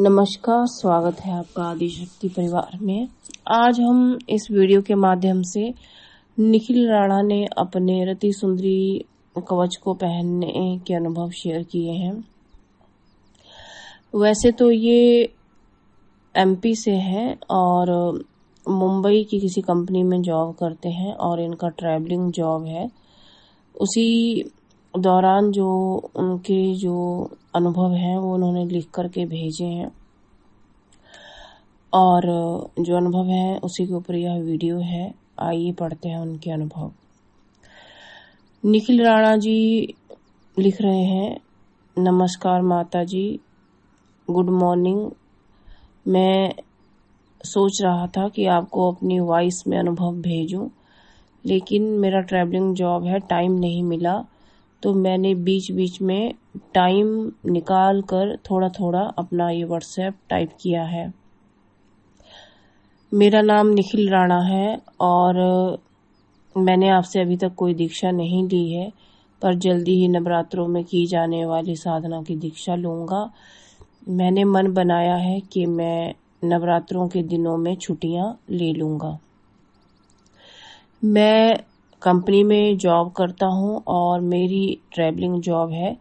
नमस्कार, स्वागत है आपका आदिशक्ति परिवार में। आज हम इस वीडियो के माध्यम से निखिल राणा ने अपने रति सुंदरी कवच को पहनने के अनुभव शेयर किए हैं। वैसे तो ये एमपी से हैं और मुंबई की किसी कंपनी में जॉब करते हैं और इनका ट्रैवलिंग जॉब है। उसी दौरान जो उनके जो अनुभव हैं वो उन्होंने लिख करके भेजे हैं और जो अनुभव है उसी के ऊपर यह वीडियो है। आइए पढ़ते हैं उनके अनुभव। निखिल राणा जी लिख रहे हैं, नमस्कार माता जी, गुड मॉर्निंग। मैं सोच रहा था कि आपको अपनी वॉइस में अनुभव भेजूं, लेकिन मेरा ट्रैवलिंग जॉब है, टाइम नहीं मिला, तो मैंने बीच बीच में टाइम निकाल कर थोड़ा थोड़ा अपना ये व्हाट्सएप टाइप किया है। मेरा नाम निखिल राणा है और मैंने आपसे अभी तक कोई दीक्षा नहीं ली है, पर जल्दी ही नवरात्रों में की जाने वाली साधना की दीक्षा लूँगा। मैंने मन बनाया है कि मैं नवरात्रों के दिनों में छुट्टियाँ ले लूँगा। मैं कंपनी में जॉब करता हूँ और मेरी ट्रैवलिंग जॉब है।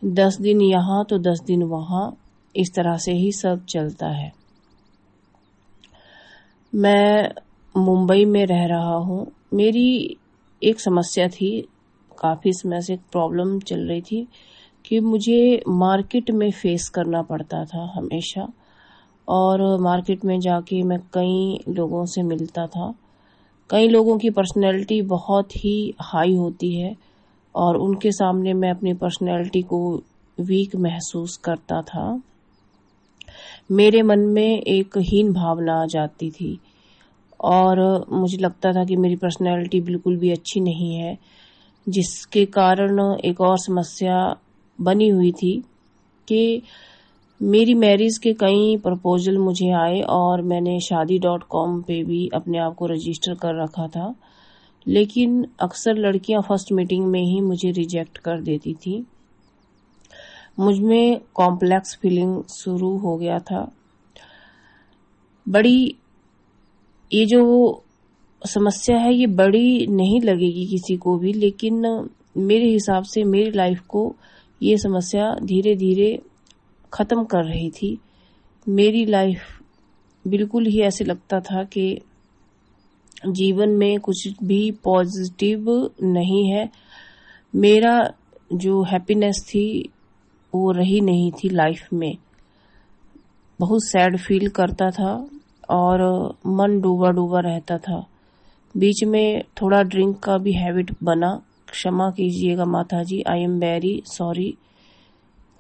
10 दिन यहाँ तो 10 दिन वहाँ, इस तरह से ही सब चलता है। मैं मुंबई में रह रहा हूँ। मेरी एक समस्या थी, काफ़ी समय से एक प्रॉब्लम चल रही थी कि मुझे मार्केट में फेस करना पड़ता था हमेशा, और मार्केट में जाके मैं कई लोगों से मिलता था। कई लोगों की पर्सनैलिटी बहुत ही हाई होती है और उनके सामने मैं अपनी पर्सनैलिटी को वीक महसूस करता था। मेरे मन में एक हीन भावना आ जाती थी और मुझे लगता था कि मेरी पर्सनैलिटी बिल्कुल भी अच्छी नहीं है, जिसके कारण एक और समस्या बनी हुई थी कि मेरी मैरिज के कई प्रपोजल मुझे आए और मैंने शादी.com पे भी अपने आप को रजिस्टर कर रखा था, लेकिन अक्सर लड़कियां फर्स्ट मीटिंग में ही मुझे रिजेक्ट कर देती थी। मुझमें कॉम्प्लेक्स फीलिंग शुरू हो गया था। ये जो समस्या है ये बड़ी नहीं लगेगी किसी को भी, लेकिन मेरे हिसाब से मेरी लाइफ को ये समस्या धीरे धीरे ख़त्म कर रही थी। मेरी लाइफ बिल्कुल ही ऐसे लगता था कि जीवन में कुछ भी पॉजिटिव नहीं है। मेरा जो हैप्पीनेस थी वो रही नहीं थी लाइफ में। बहुत सैड फील करता था और मन डूबा डूबा रहता था। बीच में थोड़ा ड्रिंक का भी हैबिट बना। क्षमा कीजिएगा माता जी, आई एम वेरी सॉरी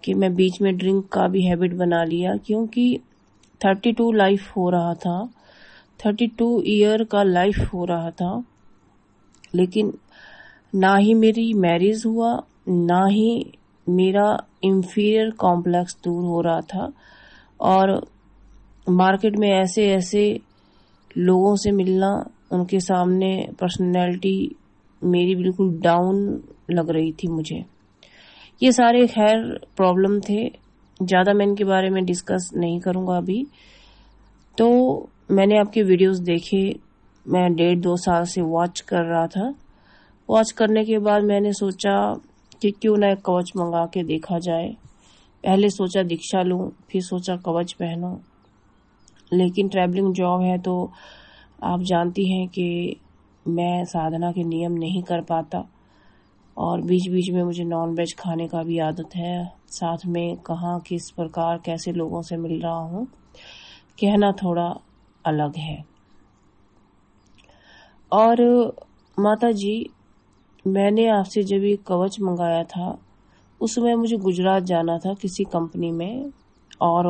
कि मैं बीच में ड्रिंक का भी हैबिट बना लिया, क्योंकि 32 लाइफ हो रहा था, 32 ईयर का लाइफ हो रहा था, लेकिन ना ही मेरी मैरिज हुआ, ना ही मेरा इंफीरियर कॉम्प्लेक्स दूर हो रहा था। और मार्केट में ऐसे ऐसे लोगों से मिलना, उनके सामने पर्सनैलिटी मेरी बिल्कुल डाउन लग रही थी मुझे। ये सारे खैर प्रॉब्लम थे, ज़्यादा मैं इनके बारे में डिस्कस नहीं करूँगा अभी। तो मैंने आपके वीडियोस देखे, मैं 1.5-2 साल से वॉच कर रहा था। वॉच करने के बाद मैंने सोचा कि क्यों ना एक कवच मंगा के देखा जाए। पहले सोचा दीक्षा लूँ, फिर सोचा कवच पहनूं, लेकिन ट्रैवलिंग जॉब है तो आप जानती हैं कि मैं साधना के नियम नहीं कर पाता और बीच बीच में मुझे नॉन वेज खाने का भी आदत है। साथ में कहाँ किस प्रकार कैसे लोगों से मिल रहा हूँ, कहना थोड़ा अलग है। और माता जी, मैंने आपसे जब ये कवच मंगाया था उस समय मुझे गुजरात जाना था किसी कंपनी में, और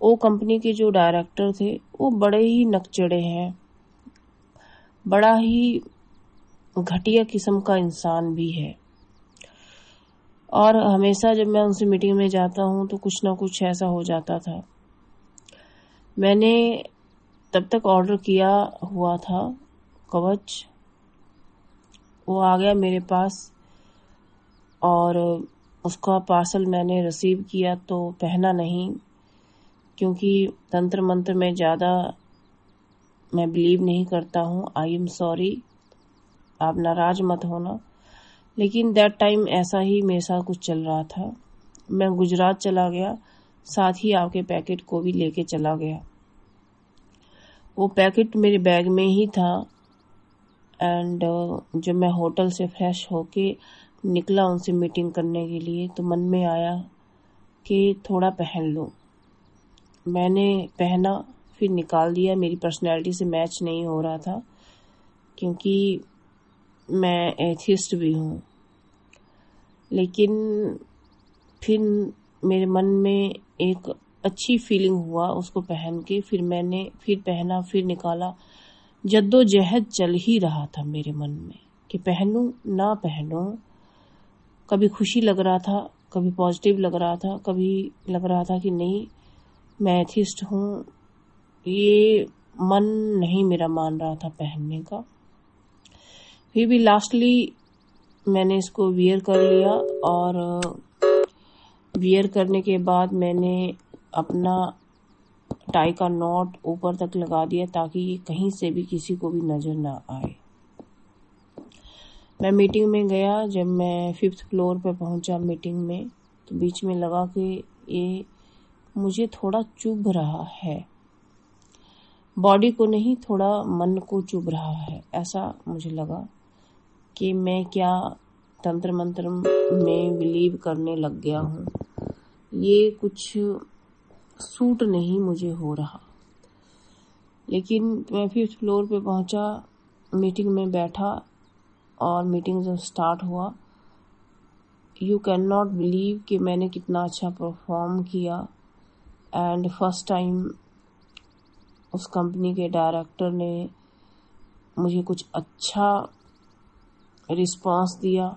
वो कंपनी के जो डायरेक्टर थे वो बड़े ही नकचड़े हैं, बड़ा ही घटिया किस्म का इंसान भी है। और हमेशा जब मैं उनसे मीटिंग में जाता हूँ तो कुछ ना कुछ ऐसा हो जाता था। मैंने तब तक ऑर्डर किया हुआ था कवच, वो आ गया मेरे पास और उसका पार्सल मैंने रिसीव किया तो पहना नहीं। क्योंकि तंत्र मंत्र में ज़्यादा मैं बिलीव नहीं करता हूँ। आई एम सॉरी, आप नाराज मत होना, लेकिन दैट टाइम ऐसा ही मेरे साथ कुछ चल रहा था। मैं गुजरात चला गया, साथ ही आपके पैकेट को भी लेके चला गया। वो पैकेट मेरे बैग में ही था एंड जब मैं होटल से फ्रेश होके निकला उनसे मीटिंग करने के लिए, तो मन में आया कि थोड़ा पहन लूं। मैंने पहना, फिर निकाल दिया। मेरी पर्सनैलिटी से मैच नहीं हो रहा था, क्योंकि मैं एथिस्ट भी हूँ। लेकिन फिर मेरे मन में एक अच्छी फीलिंग हुआ उसको पहन के। फिर मैंने फिर पहना, फिर निकाला। जद्दोजहद चल ही रहा था मेरे मन में कि पहनूं ना पहनूं। कभी खुशी लग रहा था, कभी पॉजिटिव लग रहा था, कभी लग रहा था कि नहीं मैं एथिस्ट हूँ। ये मन नहीं मेरा मान रहा था पहनने का। फिर भी लास्टली मैंने इसको वियर कर लिया, और वियर करने के बाद मैंने अपना टाई का नॉट ऊपर तक लगा दिया ताकि ये कहीं से भी किसी को भी नजर ना आए। मैं मीटिंग में गया। जब मैं 5th फ्लोर पे पहुंचा मीटिंग में, तो बीच में लगा कि ये मुझे थोड़ा चुभ रहा है, बॉडी को नहीं, थोड़ा मन को चुभ रहा है। ऐसा मुझे लगा कि मैं क्या तंत्र मंत्र में बिलीव करने लग गया हूँ, ये कुछ सूट नहीं मुझे हो रहा। लेकिन मैं 5th फ्लोर पे पहुंचा, मीटिंग में बैठा, और मीटिंग जब स्टार्ट हुआ, यू कैन नॉट बिलीव कि मैंने कितना अच्छा परफॉर्म किया। एंड फर्स्ट टाइम उस कंपनी के डायरेक्टर ने मुझे कुछ अच्छा रिस्पांस दिया,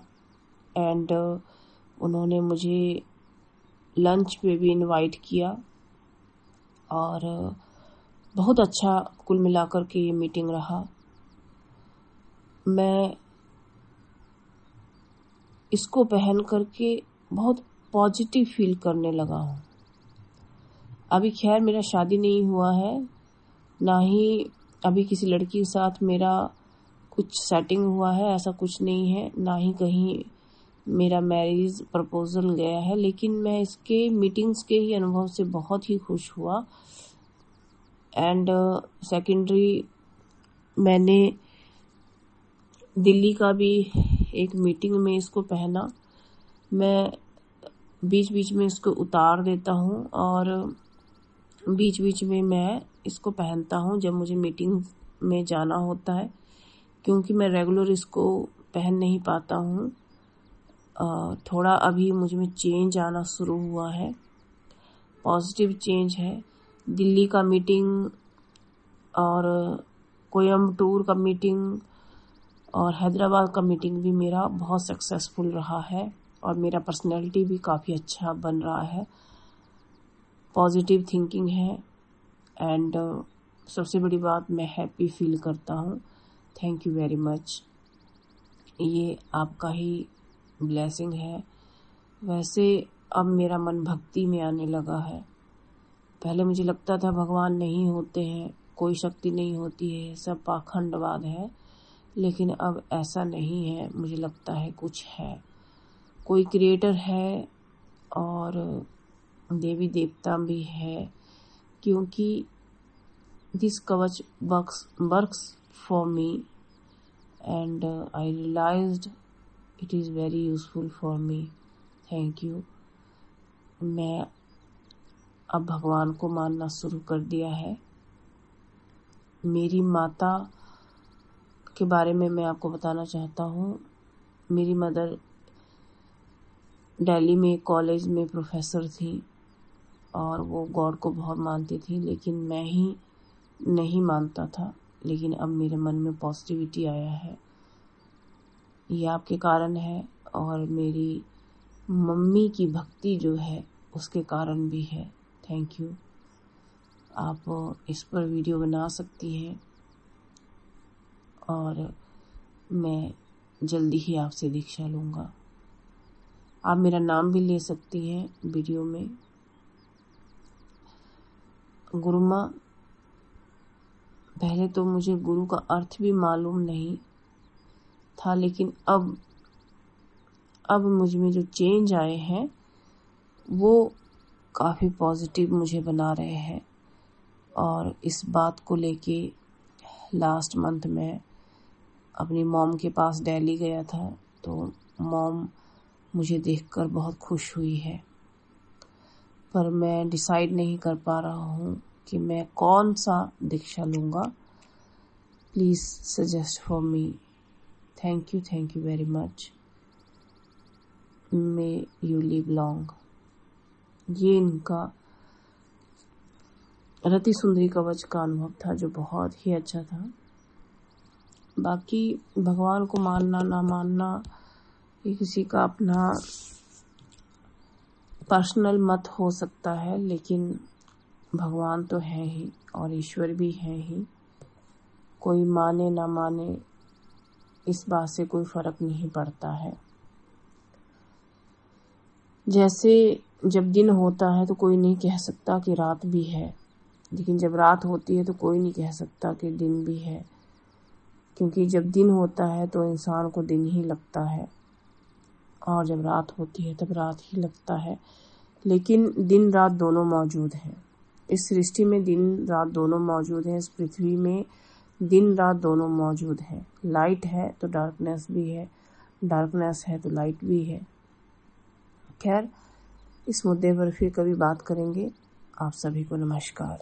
एंड उन्होंने मुझे लंच पे भी इनवाइट किया। और बहुत अच्छा कुल मिलाकर के ये मीटिंग रहा। मैं इसको पहन करके बहुत पॉजिटिव फील करने लगा हूँ। अभी खैर मेरा शादी नहीं हुआ है, ना ही अभी किसी लड़की के साथ मेरा कुछ सेटिंग हुआ है, ऐसा कुछ नहीं है, ना ही कहीं मेरा मैरिज प्रपोजल गया है। लेकिन मैं इसके मीटिंग्स के ही अनुभव से बहुत ही खुश हुआ। एंड सेकेंडरी मैंने दिल्ली का भी एक मीटिंग में इसको पहना। मैं बीच बीच में इसको उतार देता हूँ, और बीच बीच में मैं इसको पहनता हूँ जब मुझे मीटिंग में जाना होता है, क्योंकि मैं रेगुलर इसको पहन नहीं पाता हूँ। थोड़ा अभी मुझ में चेंज आना शुरू हुआ है, पॉजिटिव चेंज है। दिल्ली का मीटिंग और कोयम्बटूर का मीटिंग और हैदराबाद का मीटिंग भी मेरा बहुत सक्सेसफुल रहा है, और मेरा पर्सनैलिटी भी काफ़ी अच्छा बन रहा है, पॉजिटिव थिंकिंग है। एंड सबसे बड़ी बात, मैं हैप्पी फील करता हूँ। Thank you very much. ये आपका ही ब्लेसिंग है। वैसे अब मेरा मन भक्ति में आने लगा है। पहले मुझे लगता था भगवान नहीं होते हैं, कोई शक्ति नहीं होती है, सब पाखंडवाद है। लेकिन अब ऐसा नहीं है, मुझे लगता है कुछ है, कोई क्रिएटर है, और देवी देवता भी है। क्योंकि this kavach works for me, and I realised it is very useful for me. Thank you. मैं अब भगवान को मानना शुरू कर दिया है। मेरी माता के बारे में मैं आपको बताना चाहता हूँ। मेरी मदर दिल्ली में कॉलेज में प्रोफेसर थी, और वो गॉड को बहुत मानती थी, लेकिन मैं ही नहीं मानता था। लेकिन अब मेरे मन में पॉजिटिविटी आया है, ये आपके कारण है, और मेरी मम्मी की भक्ति जो है उसके कारण भी है। Thank you. आप इस पर वीडियो बना सकती हैं, और मैं जल्दी ही आपसे दीक्षा लूँगा। आप मेरा नाम भी ले सकती हैं वीडियो में। गुरु माँ, पहले तो मुझे गुरु का अर्थ भी मालूम नहीं था, लेकिन अब मुझ में जो चेंज आए हैं वो काफ़ी पॉजिटिव मुझे बना रहे हैं। और इस बात को लेके लास्ट मंथ में अपनी मॉम के पास दिल्ली गया था, तो मॉम मुझे देखकर बहुत खुश हुई है। पर मैं डिसाइड नहीं कर पा रहा हूँ कि मैं कौन सा दीक्षा लूँगा। Please suggest for me. Thank you very much. May you live long. ये इनका रति सुंदरी कवच का अनुभव था जो बहुत ही अच्छा था। बाकी भगवान को मानना ना मानना ये किसी का अपना पर्सनल मत हो सकता है, लेकिन भगवान तो है ही और ईश्वर भी है ही। कोई माने ना माने इस बात से कोई फर्क नहीं पड़ता है। जैसे जब दिन होता है तो कोई नहीं कह सकता कि रात भी है, लेकिन जब रात होती है तो कोई नहीं कह सकता कि दिन भी है, क्योंकि जब दिन होता है तो इंसान को दिन ही लगता है और जब रात होती है तब रात ही लगता है। लेकिन दिन रात दोनों मौजूद हैं। इस सृष्टि में दिन रात दोनों मौजूद हैं। इस पृथ्वी में दिन रात दोनों मौजूद हैं। लाइट है तो डार्कनेस भी है, डार्कनेस है तो लाइट भी है। खैर, इस मुद्दे पर फिर कभी बात करेंगे। आप सभी को नमस्कार।